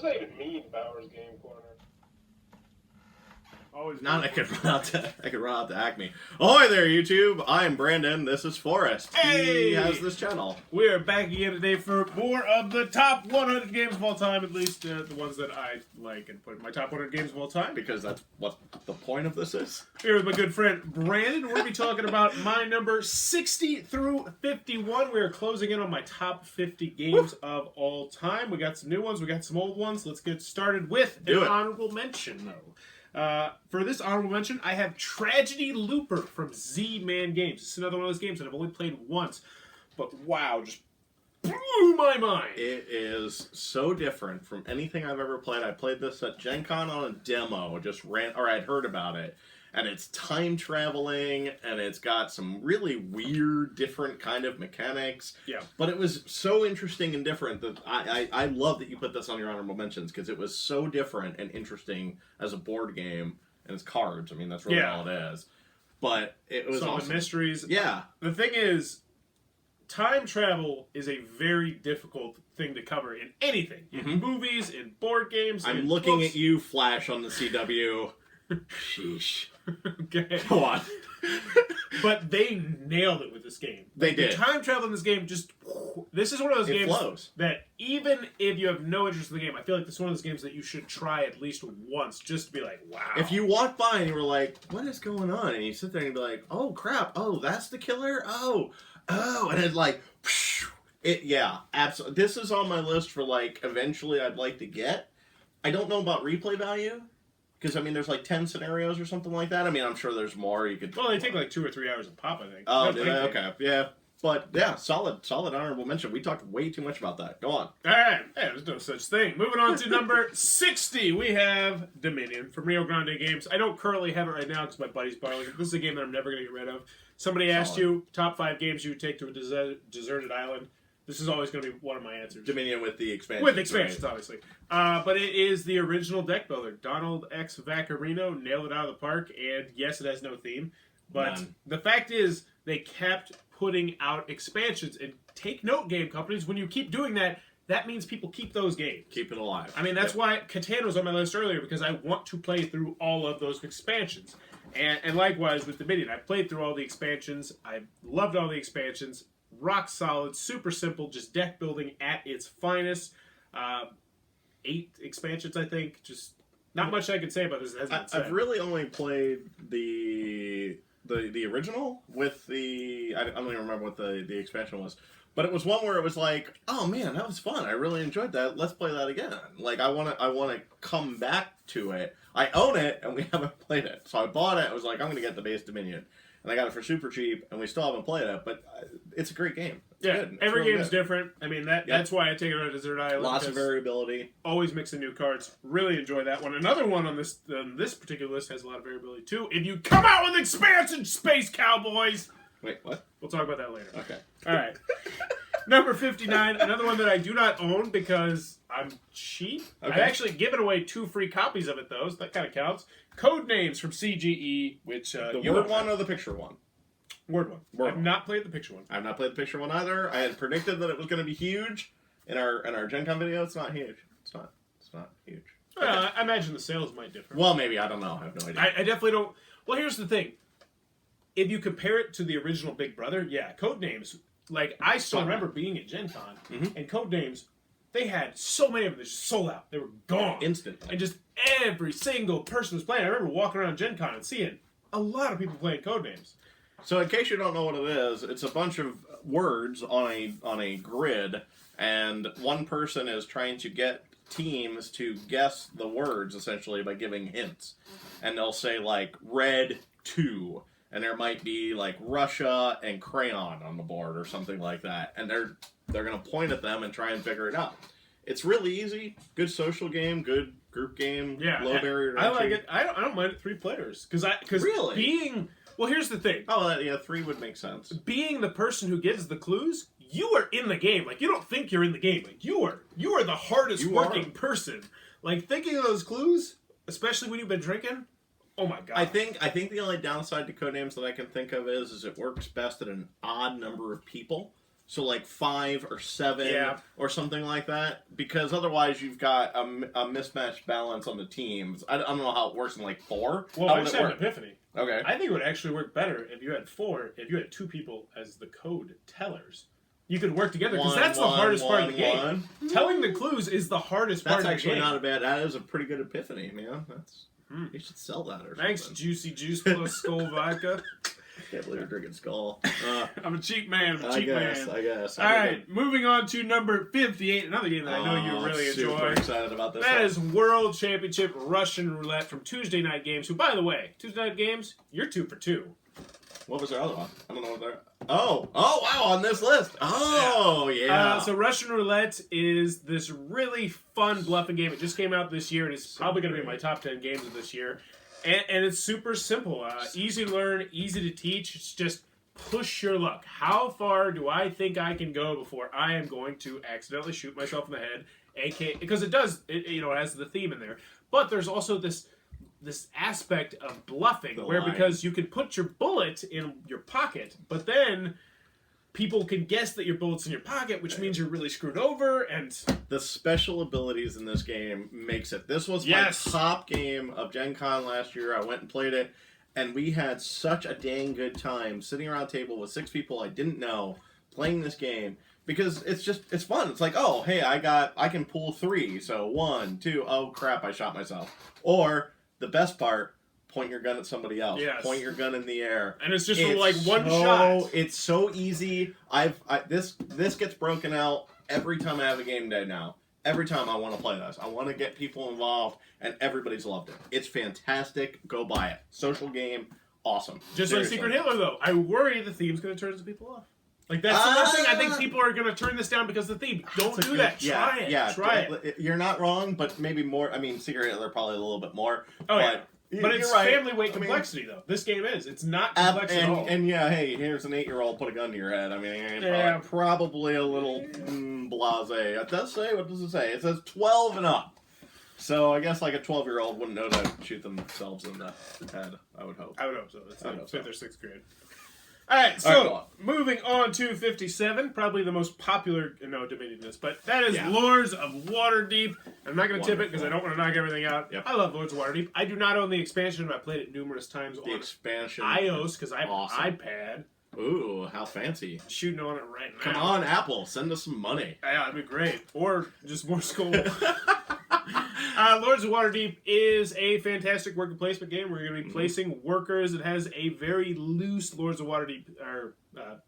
does that even mean, Bowers Game Corner? Always. Now I could run out to Acme. Ahoy there, YouTube! I'm Brandon. This is Forrest. Hey! He has this channel. We are back again today for more of the top 100 games of all time, at least the ones that I like and put in my top 100 games of all time. Because that's what the point of this is. Here with my good friend Brandon. We're going to be talking about my number 60 through 51. We are closing in on my top 50 games of all time. We got some new ones, we got some old ones. Let's get started with an honorable mention, though. For this honorable mention, I have Tragedy Looper from Z-Man Games. It's another one of those games that I've only played once, but wow, just blew my mind. It is so different from anything I've ever played. I played this at Gen Con on a demo, I'd heard about it. And it's time traveling, and it's got some really weird, different kind of mechanics. Yeah. But it was so interesting and different that I love that you put this on your honorable mentions, because it was so different and interesting as a board game, and it's cards. I mean, that's really all it is. But it was solving awesome. mysteries. Yeah. The thing is, time travel is a very difficult thing to cover in anything. In movies, in board games, I'm in looking books. at you, Flash, on the CW. Sheesh. Okay. Go on. But they nailed it with this game. They did. The time travel in this game this is one of those games flows. that even if you have no interest in the game, I feel like this is one of those games that you should try at least once just to be like, wow. If you walk by and you were like, what is going on? And you sit there and be like, oh crap, oh, that's the killer? Oh, and it's like, yeah, absolutely. This is on my list for like, eventually I'd like to get. I don't know about replay value. Because, I mean, there's like 10 scenarios or something like that. I mean, I'm sure there's more. You could. Well, they take like 2 or 3 hours a pop, I think. Oh, did they? Okay. Yeah. But, yeah, solid honorable mention. We talked way too much about that. Go on. All right. Hey, there's no such thing. Moving on to number 60, we have Dominion from Rio Grande Games. I don't currently have it right now because my buddy's borrowing it. This is a game that I'm never going to get rid of. Somebody asked you, top 5 games you would take to a deserted island. This is always going to be one of my answers. Dominion with the expansions. With expansions, right? obviously. But it is the original deck builder. Donald X. Vaccarino nailed it out of the park. And yes, it has no theme. But the fact is, they kept putting out expansions. And take note, game companies, when you keep doing that, that means people keep those games. Keep it alive. I mean, that's why Catan was on my list earlier, because I want to play through all of those expansions. And likewise with Dominion. I played through all the expansions. I loved all the expansions. Rock solid, super simple, just deck building at its finest. 8 expansions, I think. Just not much I can say about this. I've really only played the original with the. I don't even remember what the expansion was. But it was one where it was like, oh man, that was fun. I really enjoyed that. Let's play that again. Like I want to come back to it. I own it and we haven't played it. So I bought it. I was like, I'm going to get the base Dominion. And I got it for super cheap, and we still haven't played it, but it's a great game. It's good. It's every really game's different. I mean, that's why I take it on a desert island. Lots of variability. Always mixing new cards. Really enjoy that one. Another one on this particular list has a lot of variability, too. If you come out with expansion, Space Cowboys! Wait, what? We'll talk about that later. Okay. All right. Number 59, another one that I do not own because I'm cheap. Okay. I've actually given away 2 free copies of it, though, so that kind of counts. Codenames from CGE, which the word one or the picture one? Word one. I've not played the picture one. I've not played the picture one either. I had predicted that it was going to be huge in our Gen Con video. It's not huge. It's not huge. I imagine the sales might differ. Well, maybe. I don't know. I have no idea. I definitely don't. Well, here's the thing. If you compare it to the original Big Brother, yeah, Codenames. Like, I still remember being at Gen Con, and Codenames, they had so many of them that just sold out. They were gone. Instantly. And just every single person was playing. I remember walking around Gen Con and seeing a lot of people playing Codenames. So in case you don't know what it is, it's a bunch of words on a grid, and one person is trying to get teams to guess the words, essentially, by giving hints. And they'll say, like, red 2. And there might be like Russia and crayon on the board or something like that, and they're gonna point at them and try and figure it out. It's really easy, good social game, good group game, low barrier to entry. I like it. I don't mind it 3 players because really being here's the thing. Oh yeah, 3 would make sense. Being the person who gives the clues, you are in the game. Like you don't think you're in the game. Like you are the hardest working person. Like thinking of those clues, especially when you've been drinking. Oh my god! I think the only downside to Codenames that I can think of is it works best at an odd number of people. So like 5 or 7 Yeah. or something like that, because otherwise you've got a mismatched balance on the teams. I don't know how it works in like 4. Well, How I would just it had an work? epiphany. Okay. I think it would actually work better if you had 4, if you had 2 people as the code tellers. You could work together, because that's the hardest part of the game. Telling the clues is the hardest part of the game. That's actually not a bad, that is a pretty good epiphany, man. That's, you should sell that or Thanks, something. Juicy Juice plus Skull Vodka. Can't believe you're drinking Skull. I'm a cheap man. I'm a I cheap guess. man. All right, moving on to number 58, another game that I know you really enjoy. Super excited about this That one. is World Championship Russian Roulette from Tuesday Night Games, who, by the way, Tuesday Night Games, you're 2 for 2. What was their other one? I don't know what they're... Oh, wow, on this list. Oh, yeah. So Russian Roulette is this really fun bluffing game. It just came out this year, and it's probably going to be in my top 10 games of this year. And it's super simple. Easy to learn, easy to teach. It's just push your luck. How far do I think I can go before I am going to accidentally shoot myself in the head? Because it has the theme in there. But there's also this aspect of bluffing because you can put your bullet in your pocket, but then people can guess that your bullet's in your pocket, which means you're really screwed over. And the special abilities in this game makes it. This was my top game of Gen Con last year. I went and played it, and we had such a dang good time sitting around a table with 6 people I didn't know playing this game. Because it's fun. It's like, oh, hey, I can pull 3. So 1, 2, oh crap, I shot myself. Or the best part, point your gun at somebody else. Yes. Point your gun in the air. And it's just like one shot. It's so easy. This gets broken out every time I have a game day now. Every time I want to play this. I want to get people involved, and everybody's loved it. It's fantastic. Go buy it. Social game, awesome. Just like Secret Hitler, though. I worry the theme's going to turn some people off. Like, that's the one thing. I think people are going to turn this down because of the theme. Don't do that. Try it. Yeah, try it. You're not wrong, but maybe more. I mean, Secret Hitler probably a little bit more. Oh, yeah. But it's right. family weight complexity, though. This game is. It's not complex at all. And yeah, hey, here's an 8-year-old, put a gun to your head. I mean, probably a little blasé. It does say, what does it say? It says 12 and up. So I guess like a 12-year-old wouldn't know to shoot themselves in the head, I would hope. I would hope so. It's like 5th or 6th grade. All right, so moving on to 57, probably the most popular, debating this, but that is Lords of Waterdeep. I'm not going to tip it because I don't want to knock everything out. Yep. I love Lords of Waterdeep. I do not own the expansion, but I played it numerous times on expansion iOS because I have an iPad. Ooh, how fancy. Shooting on it right now. Come on, Apple, send us some money. Yeah, that'd be great. Or just more school. Lords of Waterdeep is a fantastic worker placement game. We're going to be placing workers. It has a very loose Lords of Waterdeep, or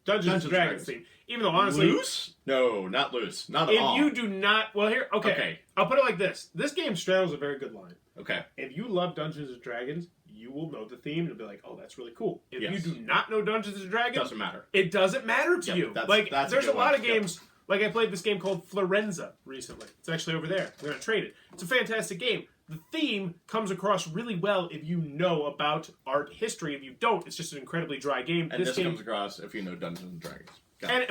Dungeons & Dragons theme. Even though, honestly... Loose? No, not loose. Not at all. If you do not... Well, here... Okay. I'll put it like this. This game straddles a very good line. Okay. If you love Dungeons & Dragons, you will know the theme and be like, oh, that's really cool. If you do not know Dungeons & Dragons... Doesn't matter. It doesn't matter to you. That's there's a lot of games... Like, I played this game called Florenza recently. It's actually over there. We're going to trade it. It's a fantastic game. The theme comes across really well if you know about art history. If you don't, it's just an incredibly dry game. And this comes across if you know Dungeons & Dragons.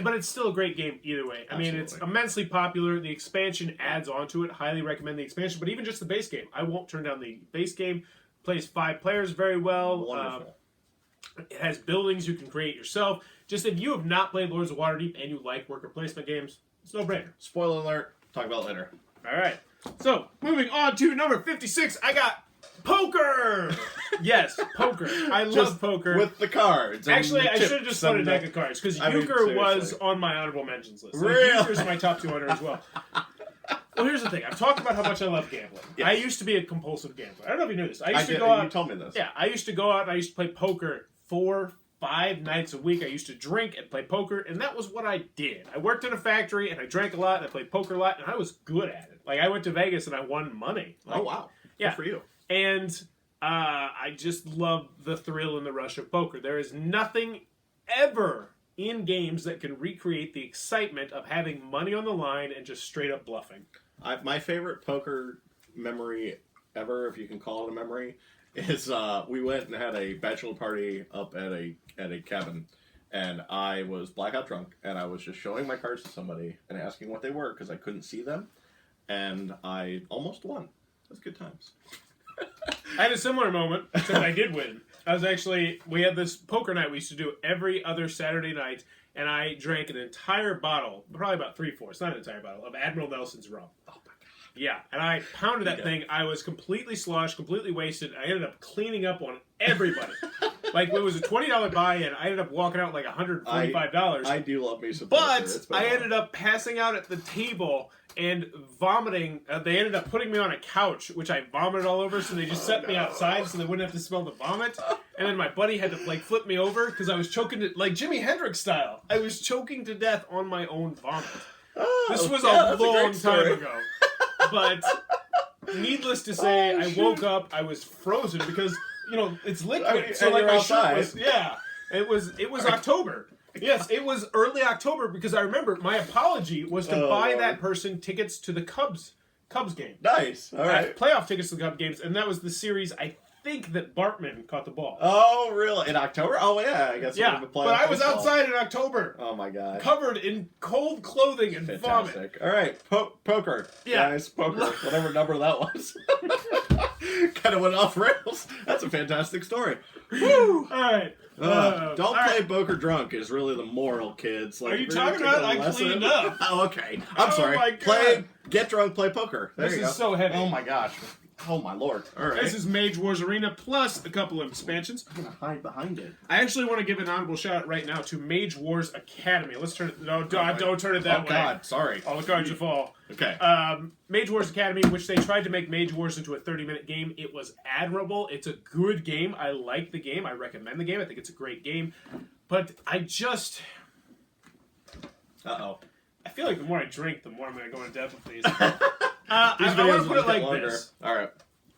But it's still a great game either way. I mean, it's immensely popular. The expansion adds on to it. Highly recommend the expansion. But even just the base game. I won't turn down the base game. Plays 5 players very well. Wonderful. It has buildings you can create yourself. Just if you have not played Lords of Waterdeep and you like worker placement games, it's no brainer. Spoiler alert. Talk about it later. All right. So, moving on to number 56, I got poker! Yes, poker. I love poker. With the cards. Actually, I should have just put a deck of cards, because euchre was on my honorable mentions list. Really? Euchre's my top 200 as well. Well, here's the thing. I've talked about how much I love gambling. Yes. I used to be a compulsive gambler. I don't know if you knew this. I used to go out. You told me this. Yeah, I used to go out and I used to play poker 4-5 nights a week. I used to drink and play poker, and that was what I did. I worked in a factory, and I drank a lot, and I played poker a lot, and I was good at it. Like, I went to Vegas, and I won money. Like, oh, wow. Yeah. Good for you. And I just love the thrill and the rush of poker. There is nothing ever in games that can recreate the excitement of having money on the line and just straight up bluffing. My favorite poker memory ever, if you can call it a memory, is we went and had a bachelor party up at a cabin, and I was blackout drunk, and I was just showing my cards to somebody and asking what they were because I couldn't see them, and I almost won. It was good times. I had a similar moment, except I did win. we had this poker night we used to do every other Saturday night, and I drank an entire bottle, probably about 3/4, not an entire bottle, of Admiral Nelson's rum. Oh my god. Yeah, and I pounded that thing. I was completely sloshed, completely wasted. I ended up cleaning up on everybody. Like, it was a $20 buy-in. I ended up walking out like $145. I do love me some But poker. I ended up passing out at the table and vomiting. They ended up putting me on a couch, which I vomited all over, so they just set me outside so they wouldn't have to smell the vomit. And then my buddy had to, like, flip me over because I was choking to, like, Jimi Hendrix style. I was choking to death on my own vomit. This was a long time ago. But needless to say, I woke up, I was frozen because, you know, it's liquid. So, like, my shirt was, it was October. Yes, it was early October because I remember my apology was to buy that person tickets to the Cubs game. Nice. All right. Playoff tickets to the Cubs games, and that was the series I think that Bartman caught the ball. Oh, really? In October? Oh, yeah. I guess. Yeah, but I was outside in October. Oh my god. Covered in cold clothing and vomit. All right, poker. Yeah, guys, poker. Whatever number that was. Kind of went off rails. That's a fantastic story. Woo! All right. Don't play poker drunk is really the moral, kids. Like, are you talking about? I cleaned up. Oh, okay. I'm sorry. My God. Get drunk, play poker. There this you go. Is so heavy. Oh my gosh. Oh my lord. All right. This is Mage Wars Arena plus a couple of expansions. I'm gonna hide behind it. I actually want to give an honorable shout out right now to Mage Wars Academy. Let's turn it. No, don't turn it that way. Oh god, sorry. All the cards will fall. Okay. Mage Wars Academy, which they tried to make Mage Wars into a 30-minute game. It was admirable. It's a good game. I like the game. I recommend the game. I think it's a great game. But I just... Uh-oh. I feel like the more I drink, the more I'm going to go into depth with these. I want to put it like this. All right.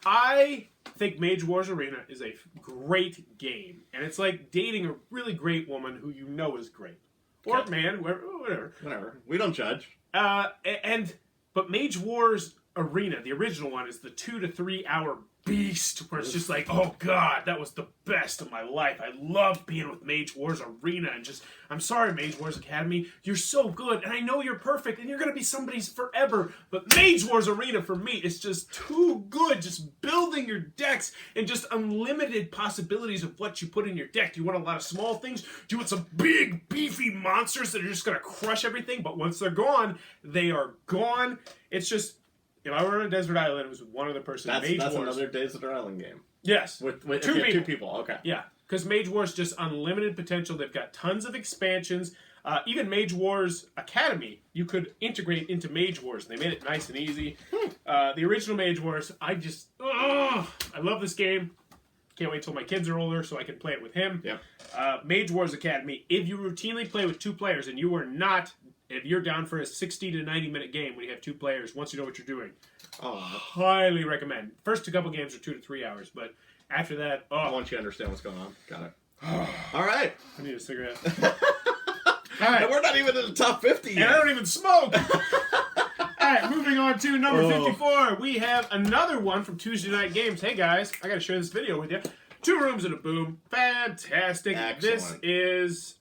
I think Mage Wars Arena is a great game. And it's like dating a really great woman who you know is great. Or man, whatever. Whatever. We don't judge. But Mage Wars Arena, the original one, is the 2 to 3 hour beast where it's just like, oh god, that was the best of my life. I love being with Mage Wars Arena and just, I'm sorry, Mage Wars Academy, you're so good and I know you're perfect and you're gonna be somebody's forever, but Mage Wars Arena for me is just too good. Just building your decks and just unlimited possibilities of what you put in your deck. Do you want a lot of small things? Do you want some big beefy monsters that are just gonna crush everything? But once they're gone, they are gone. It's just, if I were on a desert island, it was one other person. That's Wars. another Desert Island game. Yes. With two people. Okay. Yeah. Because Mage Wars just unlimited potential. They've got tons of expansions. Even Mage Wars Academy, you could integrate into Mage Wars. They made it nice and easy. The original Mage Wars, I love this game. Can't wait till my kids are older so I can play it with him. Yeah. Mage Wars Academy, if you routinely play with 2 players and you are not... If you're down for a 60 to 90 minute game when you have 2 players, once you know what you're doing, highly recommend. First 2 couple games are 2 to 3 hours, but after that, once you understand what's going on, got it. All right, I need a cigarette. All right, and we're not even in the top 50 yet. And I don't even smoke. All right, moving on to number 54. We have another one from Tuesday Night Games. Hey guys, I got to share this video with you. 2 rooms and a boom. Fantastic. Excellent. This is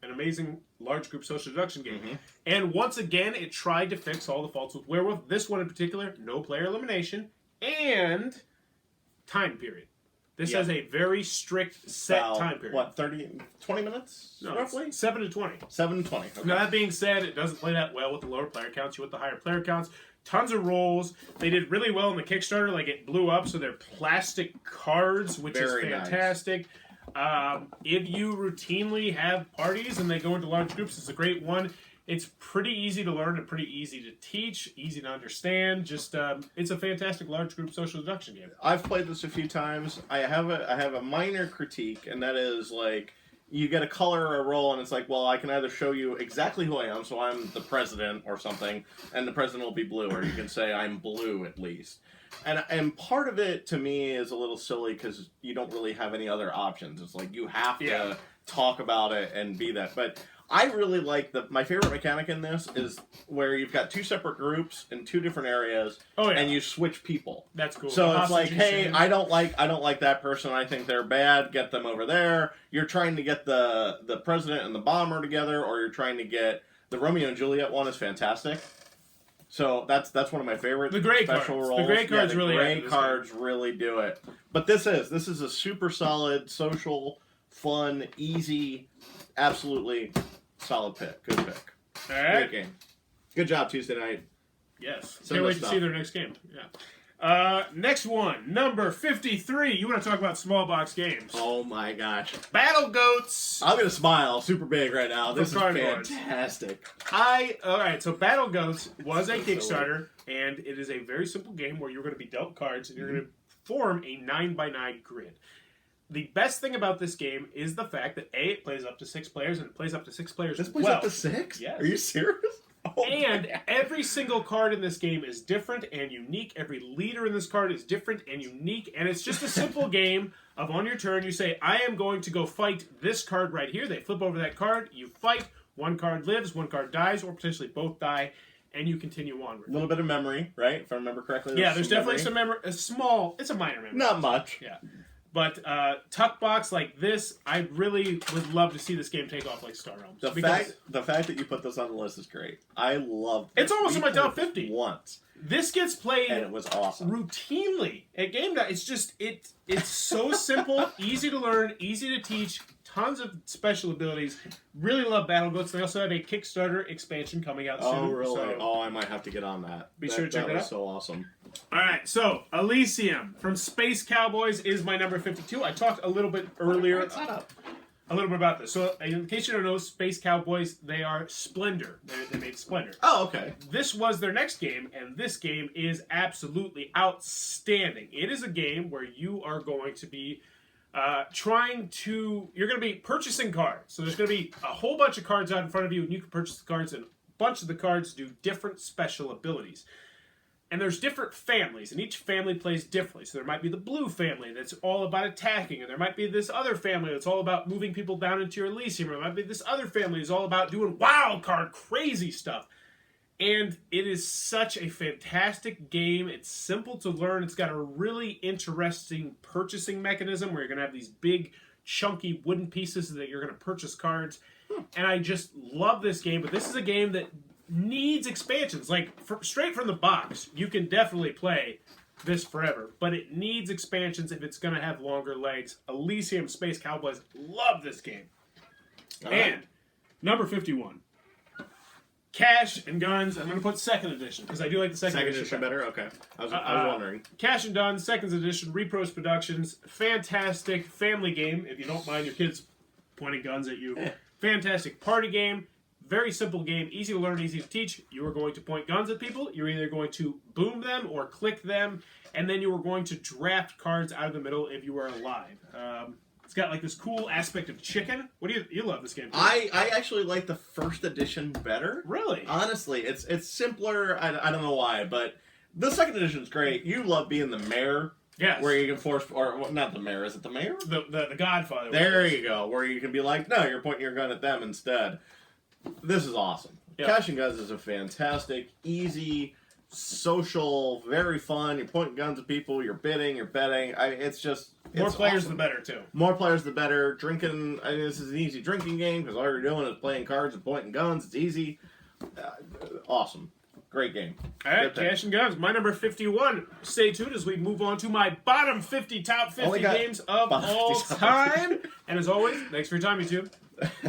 an amazing large group social deduction game. Mm-hmm. And once again, it tried to fix all the faults with Werewolf. This one in particular, no player elimination and time period. This has a very strict set time period. What, 20 minutes roughly? 7 to 20. 7 to 20. Okay. Now, that being said, it doesn't play that well with the lower player counts. You want the higher player counts. Tons of rolls. They did really well in the Kickstarter. Like, it blew up, so they're plastic cards, which is fantastic. Nice. If you routinely have parties and they go into large groups, it's a great one. It's pretty easy to learn and pretty easy to teach, easy to understand. Just it's a fantastic large group social deduction game. I've played this a few times. I have a minor critique, and that is like you get a color or a roll, and it's like, well, I can either show you exactly who I am, so I'm the president or something, and the president will be blue, or you can say I'm blue at least. And part of it, to me, is a little silly because you don't really have any other options. It's like you have to talk about it and be that. But I really like my favorite mechanic in this is where you've got 2 separate groups in 2 different areas, and you switch people. That's cool. So it's like, hey, I don't like that person. I think they're bad. Get them over there. You're trying to get the president and the bomber together, or you're trying to get the Romeo and Juliet one is fantastic. So that's one of my favorite The gray special cards. rolls. The gray cards the really gray add to this cards really do it. But this is a super solid, social, fun, easy, absolutely solid pick. Good pick. All right. Great game. Good job Tuesday night. Yes. Send Can't us wait to stuff. see their next game. Yeah. Next one, number 53. You want to talk about small box games? Oh my gosh. BattleGoats. I'm gonna smile super big right now. This is cardboards. fantastic. Alright, so BattleGoats was a So silly. Kickstarter, and it is a very simple game where you're going to be dealt cards and you're going to form a 9x9 grid. The best thing about this game is the fact that A, it plays up to 6 players, and it plays up to 6 players This plays well. up to 6? Yes. Are you serious? Oh, And man. every single card in this game is different and unique. Every leader in this card is different and unique. And it's just a simple game of on your turn, you say, I am going to go fight this card right here. They flip over that card. You fight. One card lives, one card dies, or potentially both die. And you continue onward. A little bit of memory, right? If I remember correctly. Yeah, there's definitely some memory. It's a minor memory. Not much. Yeah. But tuck box like this, I really would love to see this game take off like Star Realms. The fact that you put this on the list is great. I love this. It's almost in my top played 50. this once, This gets played and it was awesome. routinely at game night. It's just it's so simple, easy to learn, easy to teach, tons of special abilities. Really love BattleGoats. They also have a Kickstarter expansion coming out soon. Oh, really? So. Oh, I might have to get on that. Be sure to check that it was out. so awesome. All right, so Elysium from Space Cowboys is my number 52. I talked a little bit earlier a little bit about this. So in case you don't know, Space Cowboys, they are Splendor. They made Splendor. Oh, okay. This was their next game, and this game is absolutely outstanding. It is a game where you are going to be you're going to be purchasing cards. So there's going to be a whole bunch of cards out in front of you, and you can purchase the cards, and a bunch of the cards do different special abilities. And there's different families, and each family plays differently. So there might be the blue family that's all about attacking, and there might be this other family that's all about moving people down into your Elysium, or there might be this other family that's all about doing wild card, crazy stuff. And it is such a fantastic game. It's simple to learn. It's got a really interesting purchasing mechanism where you're going to have these big, chunky wooden pieces that you're going to purchase cards. And I just love this game, but this is a game that needs expansions. Like, straight from the box, you can definitely play this forever, but it needs expansions if it's going to have longer legs. Elysium Space Cowboys, love this game. And number 51. Cash and Guns. I'm going to put second edition because I do like the second edition better? Okay. I was wondering. Cash and Guns, second edition, Repros Productions. Fantastic family game if you don't mind your kids pointing guns at you. Fantastic party game. Very simple game. Easy to learn, easy to teach. You are going to point guns at people. You're either going to boom them or click them. And then you are going to draft cards out of the middle if you are alive. It's got like this cool aspect of chicken. What do you love this game? I actually like the first edition better. Really? Honestly, it's simpler. I don't know why, but the second edition is great. You love being the mayor. Yes. Where you can force, or well, not the mayor, is it the mayor? The Godfather. There you go. Where you can be like, no, you're pointing your gun at them instead. This is awesome. Yeah. Cash and Guns is a fantastic, easy, social, very fun. You're pointing guns at people. You're bidding. You're betting. It's More players, awesome. the better, too. More players, the better. Drinking. I mean, this is an easy drinking game because all you're doing is playing cards and pointing guns. It's easy. Awesome. Great game. All right, Good pick. Cash and Guns. My number 51. Stay tuned as we move on to my bottom 50 top 50 Only got games of bottom all 50 top time. And as always, thanks for your time, YouTube.